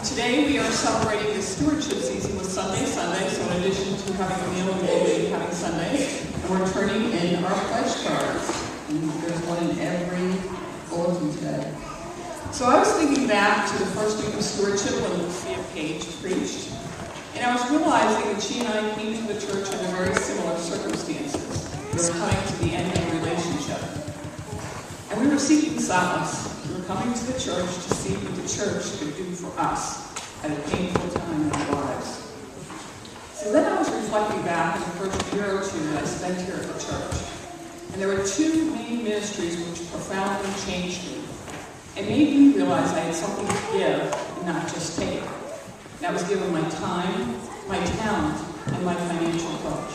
Today we are celebrating the stewardship season with Sunday, so in addition to having a meal, we'll be having Sunday, and we're turning in our pledge cards. And there's one in every bulletin today. So I was thinking back to the first week of stewardship when Lucia Page preached, and I was realizing that she and I came to the church under very similar circumstances. We were coming to the end of a relationship, and we were seeking solace. We were coming to the church to see what the church could do for us at a painful time in our lives. So then I was reflecting back on the first year or two that I spent here at the church. And there were two main ministries which profoundly changed me and made me realize I had something to give and not just take. And that was given my time, my talent, and my financial approach.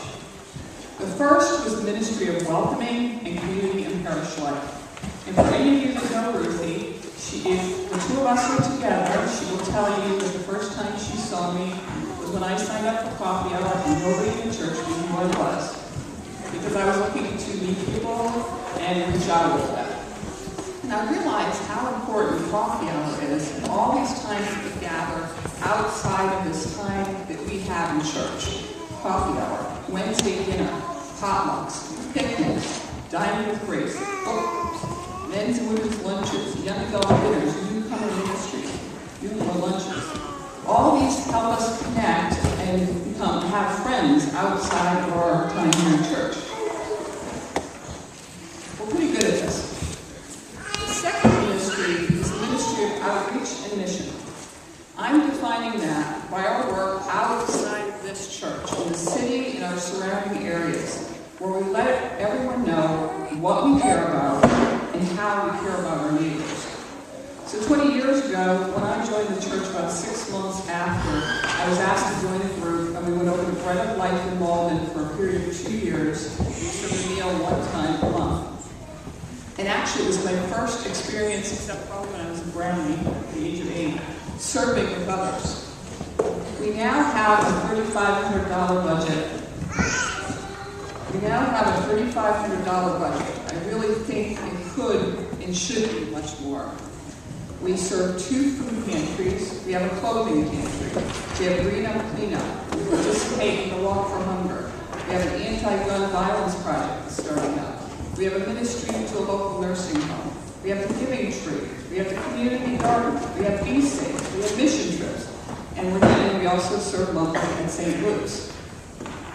The first was the ministry of welcoming and community and parish life. And for any of you that know Ruthie, if the two of us were together, she will tell you that the first time she saw me was when I signed up for coffee hour and nobody in the church knew who I was. Because I was looking to meet people and reach out with them. And I realized how important coffee hour is and all these times that we gather outside of this time that we have in church. Coffee hour, Wednesday dinner, potlucks, picnics, dining with grace, men's and women's lunches, young adult dinners, newcomer ministries, newcomer lunches. All these help us connect and have friends outside of our time here in church. We're pretty good at this. The second ministry is the ministry of outreach and mission. I'm defining that by our work outside of this church, in the city and our surrounding areas, where we let everyone know what we care about and how we care about our neighbors. So 20 years ago, when I joined the church about 6 months after, I was asked to join a group, and we went over to Bread of Life in Malden for a period of 2 years. We served a meal one time a month. And actually, it was my first experience, except probably when I was a brownie at the age of 8, serving with others. We now have a $3,500 budget. We now have a $3,500 budget. I really think it could and should be much more. We serve 2 food pantries. We have a clothing pantry. We have Green Up Cleanup. We participate in the Walk for Hunger. We have an anti-gun violence project that's starting up. We have a ministry to a local nursing home. We have the Giving Tree. We have the community garden. We have Be Safe. We have mission trips. And we also serve monthly at St. Luke's.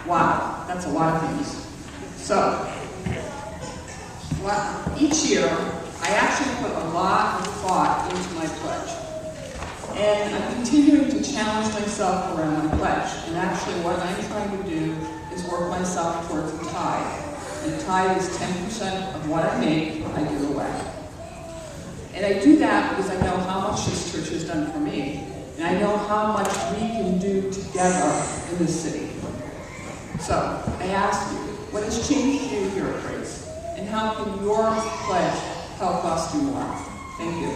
Wow, that's a lot of things. So, each year, I actually put a lot of thought into my pledge. And I'm continuing to challenge myself around my pledge. And actually what I'm trying to do is work myself towards a tithe. And a tithe is 10% of what I make, I give away. And I do that because I know how much this church has done for me. And I know how much we can do together in this city. So, I ask you, what has changed you here at Grace? And how can your pledge help us do more? Thank you.